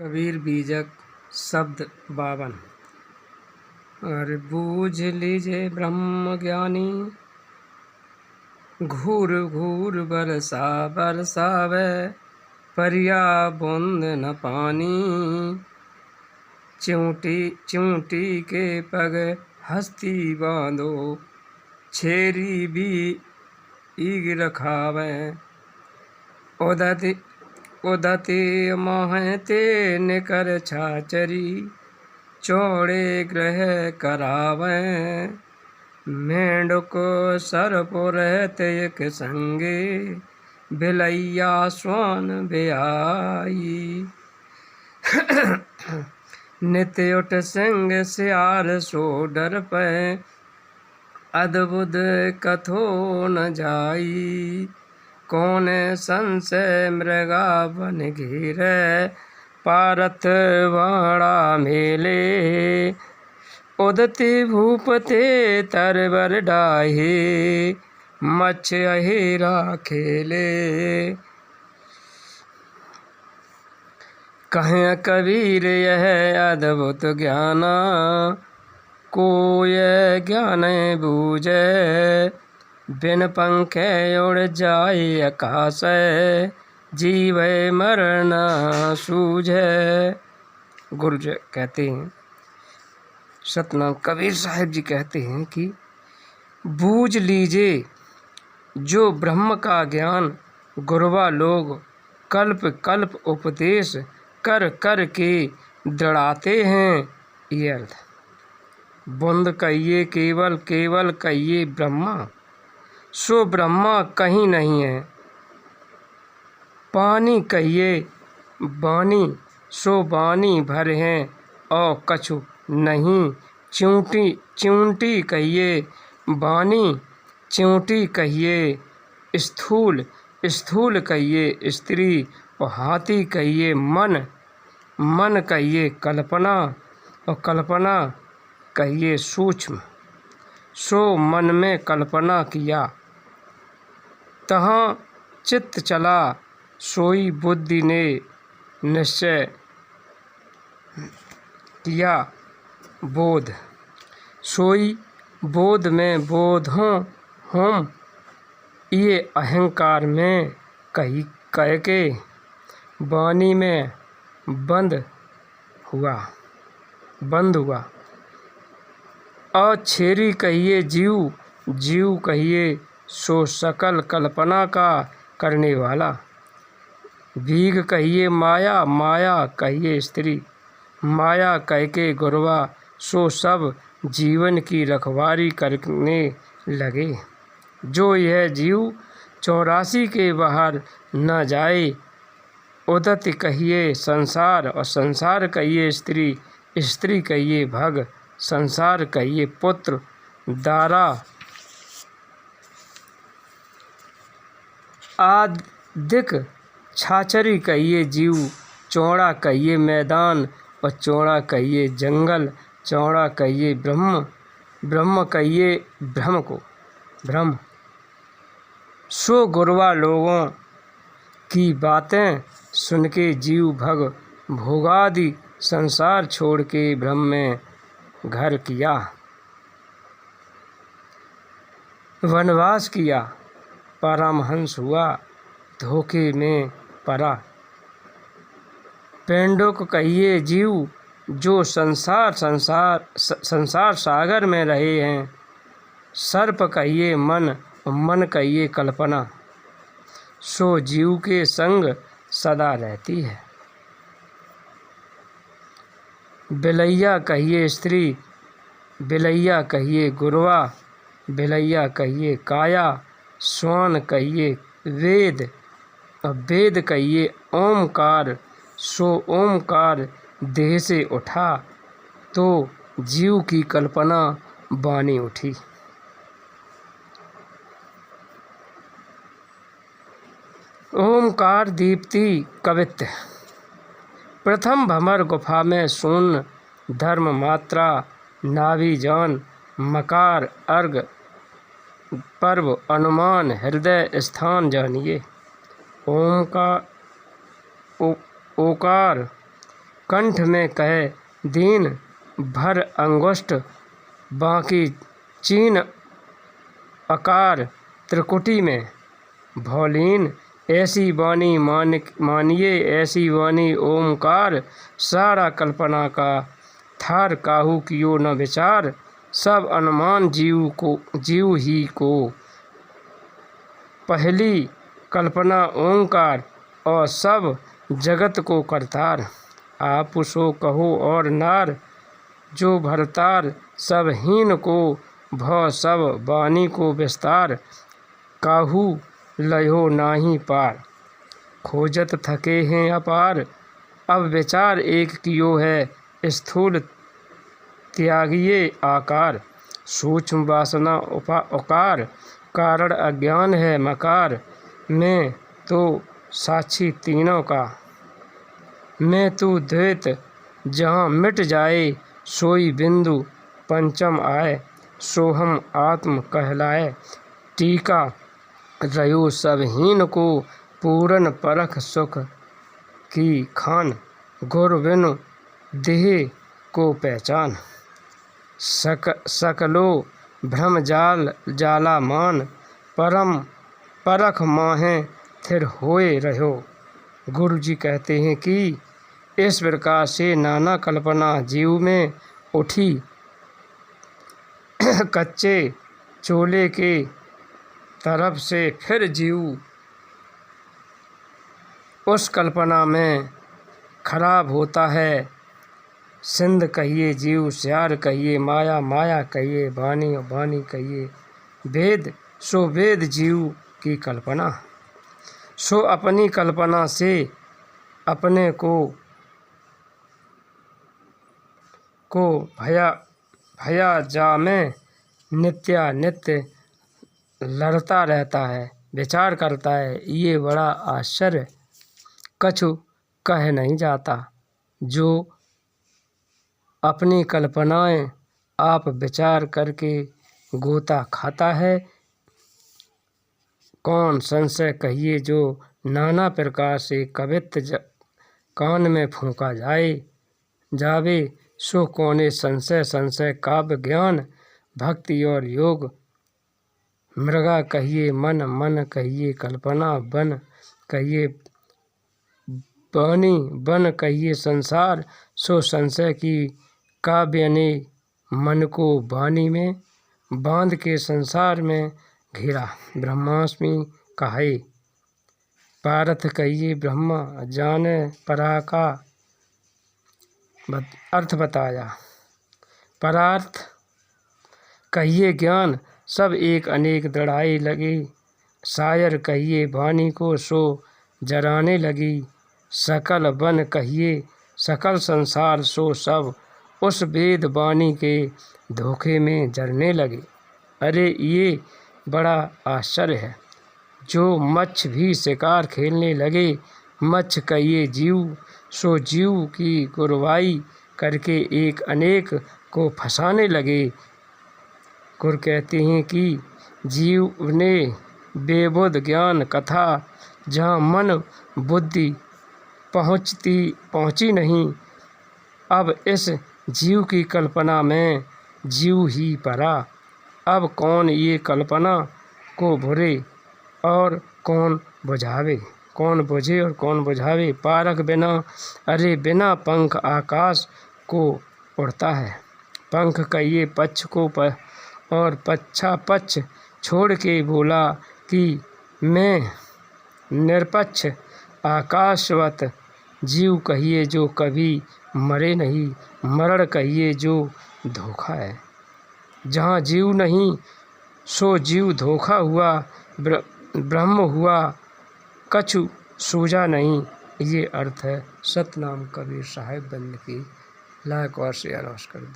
कबीर बीजक शब्द 52। अरे बूझ लीजे ब्रह्म ज्ञानी, घूर घूर बरसा बरसावे, परिया बूंद न पानी। चिऊटी चिऊटी के पग हस्ती बांधो, छेरी भी ईग रखावे। उदति महते निकर छाचरी, चौड़े ग्रह करावें। मेंढक सरपुर एक संगे, बिलैया स्वान ब्याई। नित्य उठ सिंह सियार सो डर पे, अद्भुत कथो न जाई। कौन संशय मृगा बन घेरे, पारथ वाड़ा मेले। उदति भूपते तरवर डाहे, मच्छ अहिरा खेले। कहें कबीर यह अद्भुत ज्ञाना, कोय ज्ञान बूझे। बिन पंखे उड़ जाए आकाश, जीव मरण सूझे। गुरु जी कहते हैं, सतनाम कबीर साहिब जी कहते हैं कि बूझ लीजिए जो ब्रह्म का ज्ञान गुरवा लोग कल्प कल्प उपदेश कर कर के दृढ़ाते हैं। ये अर्थ बुंद कहिए केवल केवल कहिए ब्रह्मा, सो ब्रह्मा कहीं नहीं है। पानी कहिए बानी, सो बानी भर हैं और कछु नहीं। चिऊटी चिऊटी कहिए बानी, चिऊटी कहिए स्थूल, स्थूल कहिए स्त्री। और हाथी कहिए मन, मन कहिए कल्पना और कल्पना कहिए सूक्ष्म। सो मन में कल्पना किया, तहाँ चित्त चला, सोई बुद्धि ने निश्चय किया बोध। सोई बोध में बोधों हम, ये अहंकार में कही कह के वाणी में बंद हुआ। और छेरी कहिए जीव, जीव कहिए सो सकल कल्पना का करने वाला। भीग कहिए माया, माया कहिए स्त्री। माया कह के गुरवा सो सब जीवन की रखवारी करने लगे। जो यह जीव 84 के बाहर न जाए। उदति कहिए संसार और संसार कहिए स्त्री, स्त्री कहिए भग, संसार कहिए पुत्र। दारा आदिक छाछरी कहिए जीव, चौड़ा कहिए मैदान और चौड़ा कहिए जंगल। चौड़ा कहिए ब्रह्म, ब्रह्म कहिए ब्रह्म को ब्रह्म। सो गुरवा लोगों की बातें सुन के जीव भग भोगादि संसार छोड़ के ब्रह्म में घर किया, वनवास किया। परमहंस हुआ, धोखे में पड़ा। पेंडुक कहिए जीव, जो संसार सागर में रहे हैं। सर्प कहिए मन और मन कहिए कल्पना। सो जीव के संग सदा रहती है। बिलैया कहिए स्त्री, बिलैया कहिए गुरवा। बिलैया कहिए काया, स्वान कहिए वेद और वेद कहिए ओमकार। सो ओमकार देह से उठा तो जीव की कल्पना बानी उठी। ओमकार दीप्ति कवित्त। प्रथम भमर गुफा में शून्य धर्म मात्रा, नाभि जान मकार अर्घ पर्व अनुमान हृदय स्थान जानिए। ओम का ओकार कंठ में कहे दीन भर अंगुष्ठ, बाकी चीन आकार त्रिकुटी में भौलीन। ऐसी वाणी मानिए ऐसी वाणी ओमकार, सारा कल्पना का थार काहू कियो न विचार। सब अनुमान जीव ही को, पहली कल्पना ओंकार, और सब जगत को करतार। आप सो कहो और नार, जो भरतार सब हीन को, भव सब वाणी को विस्तार। काहू लयो नाही पार, खोजत थके हैं अपार। अब विचार एक कियो है, स्थूल त्यागिए आकार। सूक्ष्म वासना उकार, कारण अज्ञान है मकार। मैं तो साक्षी तीनों का, मैं तू द्वैत जहाँ मिट जाए। सोई बिंदु पंचम आए, सोहम आत्म कहलाए। टीका रयो सब हीन को, पूरन परख सुख की खान। गुर बिनु देह को पहचान, सकलो भ्रम जाला मान। परम परख माहें थिर होए रहो। गुरु जी कहते हैं कि इस प्रकार से नाना कल्पना जीव में उठी। कच्चे चोले के तरफ से फिर जीव उस कल्पना में खराब होता है। सिंध कहिए जीव, श्यार कहिए माया, माया कहिए वाणी, वाणी कहिए वेद। सो वेद जीव की कल्पना, सो अपनी कल्पना से अपने को भया जा में नित्य लड़ता रहता है, विचार करता है। ये बड़ा आश्चर्य कछु कह नहीं जाता। जो अपनी कल्पनाएं आप विचार करके गोता खाता है। कौन संशय कहिए जो नाना प्रकार से कवित्व कान में फूंका जावे। सो कौने संशय काव्य ज्ञान, भक्ति और योग। मृगा कहिए मन कहिए कल्पना, बन कहिए वाणी, बन कहिए संसार। सो संशय की काव्य ने मन को वाणी में बांध के संसार में घेरा। ब्रह्मास्मि कहे पारथ कहिए ब्रह्मा, जाने परा का अर्थ बताया। परार्थ कहिए ज्ञान, सब एक अनेक दृढ़ाई लगी। शायर कहिए वाणी को, सो जराने लगी। सकल बन कहिए सकल संसार, सो सब उस वेद वाणी के धोखे में जरने लगे। अरे ये बड़ा आश्चर्य है। जो मच्छ भी शिकार खेलने लगे। मच्छ कहिए जीव, सो जीव की गुरवाई करके एक अनेक को फंसाने लगे। गुरु कहते हैं कि जीव ने बेबुध ज्ञान कथा, जहाँ मन बुद्धि पहुँची नहीं। अब इस जीव की कल्पना में जीव ही परा। अब कौन ये कल्पना को भरे और कौन बुझावे, कौन बुझे और कौन बुझावे। पारक बिना, अरे बिना पंख आकाश को उड़ता है। पंख कहिए पक्ष को और पच्छा पक्ष छोड़ के बोला कि मैं निरपक्ष आकाशवत। जीव कहिए जो कभी मरे नहीं, मरण कहिए जो धोखा है। जहाँ जीव नहीं सो जीव धोखा हुआ, ब्रह्म हुआ कछु सूझा नहीं। ये अर्थ है सतनाम कबीर साहिब बंद की। लाइक और शेयर कर दो।